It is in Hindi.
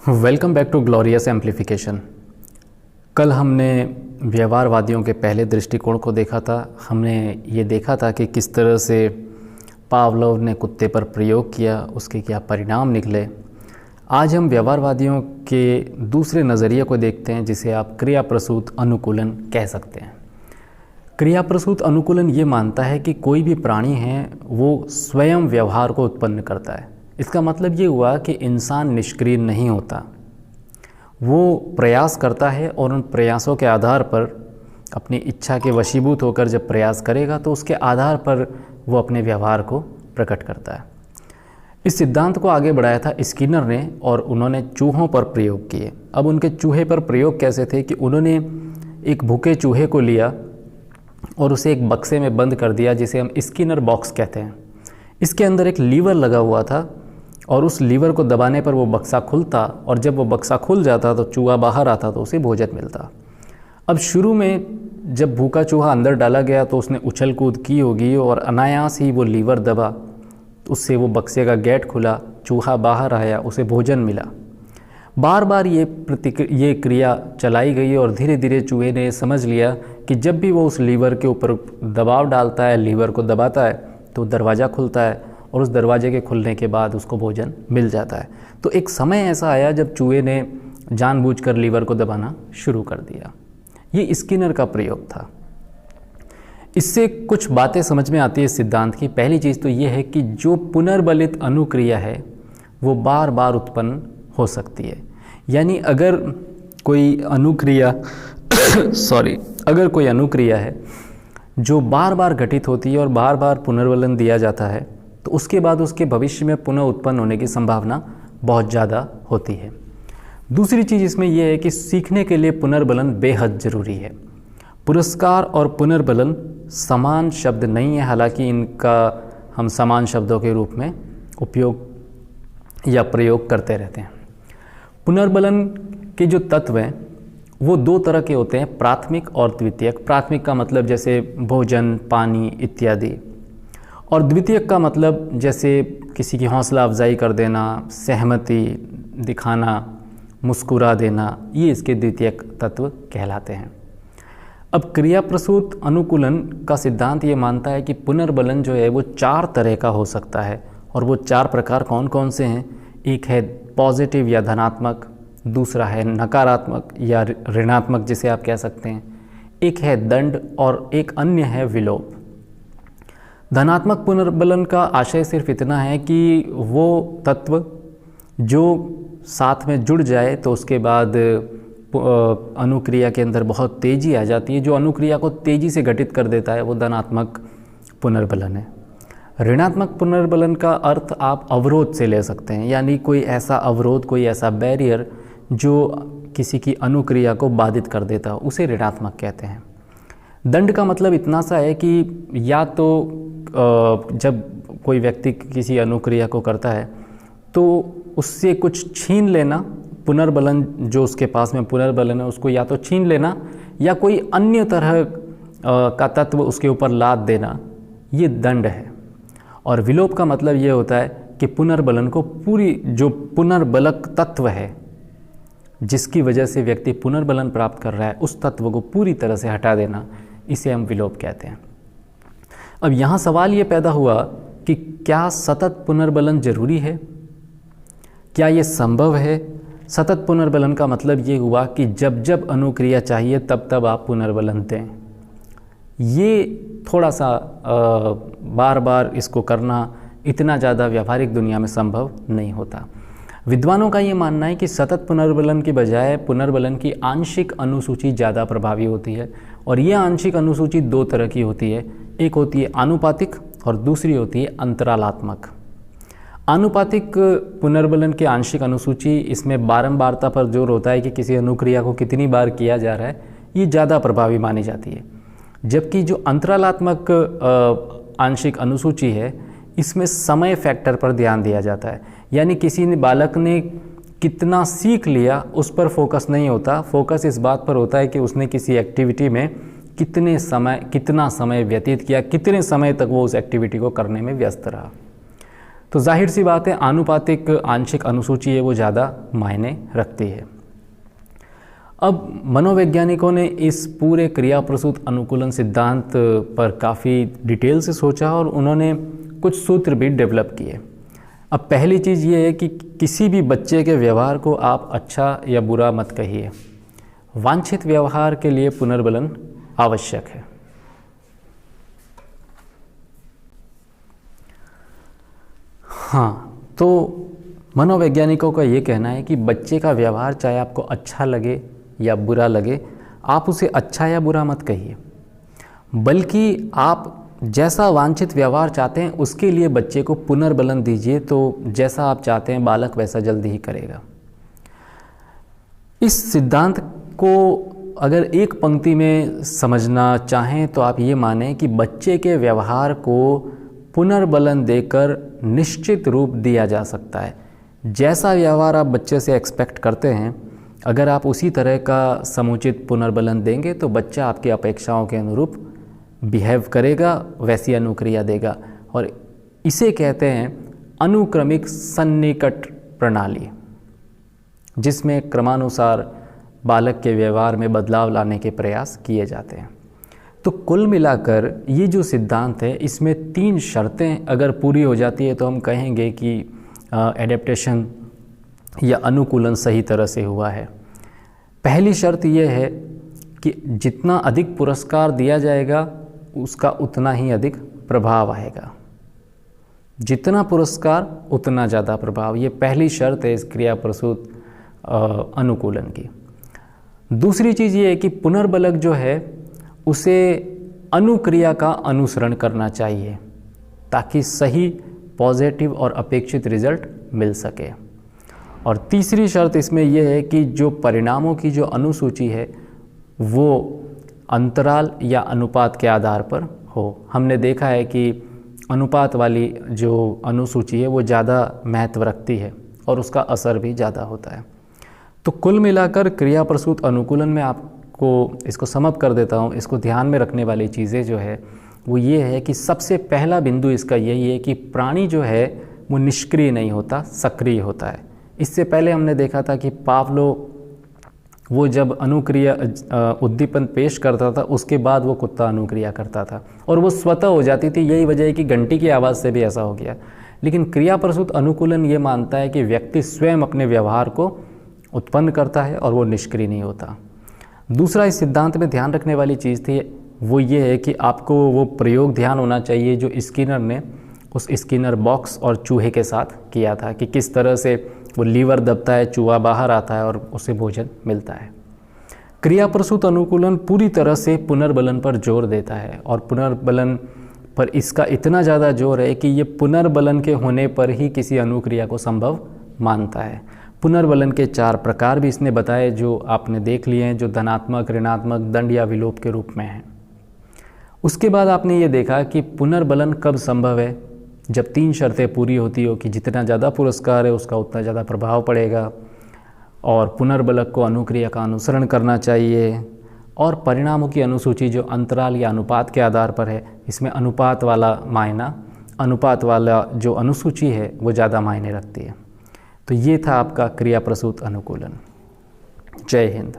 Welcome back to glorious amplification. कल हमने व्यवहारवादियों के पहले दृष्टिकोण को देखा था। हमने ये देखा था कि किस तरह से पावलोव ने कुत्ते पर प्रयोग किया, उसके क्या परिणाम निकले। आज हम व्यवहारवादियों के दूसरे नज़रिए को देखते हैं, जिसे आप क्रिया प्रसूत अनुकूलन कह सकते हैं। क्रिया प्रसूत अनुकूलन ये मानता है कि कोई भी प्राणी है वो स्वयं व्यवहार को उत्पन्न करता है। इसका मतलब ये हुआ कि इंसान निष्क्रिय नहीं होता, वो प्रयास करता है और उन प्रयासों के आधार पर अपनी इच्छा के वशीभूत होकर जब प्रयास करेगा तो उसके आधार पर वो अपने व्यवहार को प्रकट करता है। इस सिद्धांत को आगे बढ़ाया था स्किनर ने और उन्होंने चूहों पर प्रयोग किए। अब उनके चूहे पर प्रयोग कैसे थे कि उन्होंने एक भूखे चूहे को लिया और उसे एक बक्से में बंद कर दिया, जिसे हम स्किनर बॉक्स कहते हैं। इसके अंदर एक लीवर लगा हुआ था और उस लीवर को दबाने पर वो बक्सा खुलता, और जब वो बक्सा खुल जाता तो चूहा बाहर आता तो उसे भोजन मिलता। अब शुरू में जब भूखा चूहा अंदर डाला गया तो उसने उछल कूद की होगी और अनायास ही वो लीवर दबा, उससे वो बक्से का गेट खुला, चूहा बाहर आया, उसे भोजन मिला। बार बार ये क्रिया चलाई गई और धीरे धीरे चूहे ने समझ लिया कि जब भी वो उस लीवर के ऊपर दबाव डालता है, लीवर को दबाता है, तो दरवाज़ा खुलता है और उस दरवाजे के खुलने के बाद उसको भोजन मिल जाता है। तो एक समय ऐसा आया जब चूहे ने जानबूझकर लीवर को दबाना शुरू कर दिया। ये स्किनर का प्रयोग था। इससे कुछ बातें समझ में आती है इस सिद्धांत की। पहली चीज़ तो ये है कि जो पुनर्बलित अनुक्रिया है वो बार बार उत्पन्न हो सकती है। यानी अगर कोई अनुक्रिया अगर कोई अनुक्रिया है जो बार बार घटित होती है और बार बार पुनर्बलन दिया जाता है, तो उसके बाद उसके भविष्य में पुनः उत्पन्न होने की संभावना बहुत ज़्यादा होती है। दूसरी चीज़ इसमें यह है कि सीखने के लिए पुनर्बलन बेहद ज़रूरी है। पुरस्कार और पुनर्बलन समान शब्द नहीं है, हालांकि इनका हम समान शब्दों के रूप में उपयोग या प्रयोग करते रहते हैं। पुनर्बलन के जो तत्व हैं वो दो तरह के होते हैं, प्राथमिक और द्वितीयक। प्राथमिक का मतलब जैसे भोजन, पानी इत्यादि, और द्वितीयक का मतलब जैसे किसी की हौसला अफजाई कर देना, सहमति दिखाना, मुस्कुरा देना, ये इसके द्वितीयक तत्व कहलाते हैं। अब क्रिया प्रसूत अनुकूलन का सिद्धांत ये मानता है कि पुनर्बलन जो है वो 4 तरह का हो सकता है, और वो 4 प्रकार कौन कौन से हैं? एक है पॉजिटिव या धनात्मक, दूसरा है नकारात्मक या ऋणात्मक जिसे आप कह सकते हैं, एक है दंड और एक अन्य है विलोप। धनात्मक पुनर्बलन का आशय सिर्फ इतना है कि वो तत्व जो साथ में जुड़ जाए तो उसके बाद अनुक्रिया के अंदर बहुत तेज़ी आ जाती है, जो अनुक्रिया को तेज़ी से घटित कर देता है, वो धनात्मक पुनर्बलन है। ऋणात्मक पुनर्बलन का अर्थ आप अवरोध से ले सकते हैं, यानी कोई ऐसा अवरोध, कोई ऐसा बैरियर जो किसी की अनुक्रिया को बाधित कर देता है, उसे ऋणात्मक कहते हैं। दंड का मतलब इतना सा है कि या तो जब कोई व्यक्ति किसी अनुक्रिया को करता है तो उससे कुछ छीन लेना, पुनर्बलन जो उसके पास में पुनर्बलन है उसको या तो छीन लेना या कोई अन्य तरह का तत्व उसके ऊपर लाद देना, ये दंड है। और विलोप का मतलब ये होता है कि पुनर्बलन को पूरी, जो पुनर्बलक तत्व है जिसकी वजह से व्यक्ति पुनर्बलन प्राप्त कर रहा है, उस तत्व को पूरी तरह से हटा देना, इसे हम विलोप कहते हैं। अब यहाँ सवाल ये पैदा हुआ कि क्या सतत पुनर्बलन जरूरी है? क्या ये संभव है? सतत पुनर्बलन का मतलब ये हुआ कि जब जब अनुक्रिया चाहिए तब तब आप पुनर्बलन दें। ये थोड़ा सा बार बार इसको करना इतना ज़्यादा व्यावहारिक दुनिया में संभव नहीं होता। विद्वानों का ये मानना है कि सतत पुनर्बलन की बजाय पुनर्बलन की आंशिक अनुसूची ज़्यादा प्रभावी होती है, और ये आंशिक अनुसूची 2 तरह की होती है। एक होती है आनुपातिक और दूसरी होती है अंतरालात्मक। आनुपातिक पुनर्बलन की आंशिक अनुसूची, इसमें बारंबारता पर जोर होता है कि किसी अनुक्रिया को कितनी बार किया जा रहा है, ये ज़्यादा प्रभावी मानी जाती है। जबकि जो अंतरालात्मक आंशिक अनुसूची है, इसमें समय फैक्टर पर ध्यान दिया जाता है, यानी किसी ने बालक ने कितना सीख लिया उस पर फोकस नहीं होता। फोकस इस बात पर होता है कि उसने किसी एक्टिविटी में कितना समय व्यतीत किया, कितने समय तक वो उस एक्टिविटी को करने में व्यस्त रहा। तो जाहिर सी बात है आनुपातिक आंशिक अनुसूची है वो ज़्यादा मायने रखती है। अब मनोवैज्ञानिकों ने इस पूरे क्रिया प्रसूत अनुकूलन सिद्धांत पर काफ़ी डिटेल से सोचा और उन्होंने कुछ सूत्र भी डेवलप किए। अब पहली चीज़ ये है कि किसी भी बच्चे के व्यवहार को आप अच्छा या बुरा मत कहिए। वांछित व्यवहार के लिए पुनर्बलन आवश्यक है। हाँ, तो मनोवैज्ञानिकों का ये कहना है कि बच्चे का व्यवहार चाहे आपको अच्छा लगे या बुरा लगे, आप उसे अच्छा या बुरा मत कहिए, बल्कि आप जैसा वांछित व्यवहार चाहते हैं उसके लिए बच्चे को पुनर्बलन दीजिए, तो जैसा आप चाहते हैं बालक वैसा जल्दी ही करेगा। इस सिद्धांत को अगर एक पंक्ति में समझना चाहें तो आप ये मानें कि बच्चे के व्यवहार को पुनर्बलन देकर निश्चित रूप दिया जा सकता है। जैसा व्यवहार आप बच्चे से एक्सपेक्ट करते हैं, अगर आप उसी तरह का समुचित पुनर्बलन देंगे तो बच्चा आपकी अपेक्षाओं के अनुरूप बिहेव करेगा, वैसी अनुक्रिया देगा। और इसे कहते हैं अनुक्रमिक सन्निकट प्रणाली, जिसमें क्रमानुसार बालक के व्यवहार में बदलाव लाने के प्रयास किए जाते हैं। तो कुल मिलाकर ये जो सिद्धांत है, इसमें 3 शर्तें अगर पूरी हो जाती है तो हम कहेंगे कि एडेप्टेशन या अनुकूलन सही तरह से हुआ है। पहली शर्त यह है कि जितना अधिक पुरस्कार दिया जाएगा उसका उतना ही अधिक प्रभाव आएगा। जितना पुरस्कार उतना ज़्यादा प्रभाव, ये पहली शर्त है इस क्रिया प्रसूत अनुकूलन की। दूसरी चीज़ ये है कि पुनर्बलक जो है उसे अनुक्रिया का अनुसरण करना चाहिए ताकि सही पॉजिटिव और अपेक्षित रिजल्ट मिल सके। और तीसरी शर्त इसमें यह है कि जो परिणामों की जो अनुसूची है वो अंतराल या अनुपात के आधार पर हो। हमने देखा है कि अनुपात वाली जो अनुसूची है वो ज़्यादा महत्व रखती है और उसका असर भी ज़्यादा होता है। तो कुल मिलाकर क्रिया प्रसूत अनुकूलन में आपको इसको समअप कर देता हूँ। इसको ध्यान में रखने वाली चीज़ें जो है वो ये है कि सबसे पहला बिंदु इसका यही है कि प्राणी जो है वो निष्क्रिय नहीं होता, सक्रिय होता है। इससे पहले हमने देखा था कि पावलो वो जब अनुक्रिया उद्दीपन पेश करता था उसके बाद वो कुत्ता अनुक्रिया करता था और वो स्वतः हो जाती थी। यही वजह है कि घंटी की आवाज़ से भी ऐसा हो गया। लेकिन क्रिया प्रसूत अनुकूलन ये मानता है कि व्यक्ति स्वयं अपने व्यवहार को उत्पन्न करता है और वो निष्क्रिय नहीं होता। दूसरा इस सिद्धांत में ध्यान रखने वाली चीज़ थी वो ये है कि आपको वो प्रयोग ध्यान होना चाहिए जो स्किनर ने उस स्किनर बॉक्स और चूहे के साथ किया था कि किस तरह से वो लीवर दबता है, चूहा बाहर आता है और उसे भोजन मिलता है। क्रिया प्रसूत अनुकूलन पूरी तरह से पुनर्बलन पर जोर देता है और पुनर्बलन पर इसका इतना ज़्यादा जोर है कि ये पुनर्बलन के होने पर ही किसी अनुक्रिया को संभव मानता है। पुनर्बलन के 4 प्रकार भी इसने बताए जो आपने देख लिए हैं, जो धनात्मक, ऋणात्मक, दंड या विलोप के रूप में हैं। उसके बाद आपने ये देखा कि पुनर्बलन कब संभव है, जब 3 शर्तें पूरी होती हो कि जितना ज़्यादा पुरस्कार है उसका उतना ज़्यादा प्रभाव पड़ेगा और पुनर्बलक को अनुक्रिया का अनुसरण करना चाहिए और परिणामों की अनुसूची जो अंतराल या अनुपात के आधार पर है, इसमें अनुपात वाला जो अनुसूची है वो ज़्यादा मायने रखती है। तो ये था आपका क्रिया प्रसूत अनुकूलन। जय हिंद।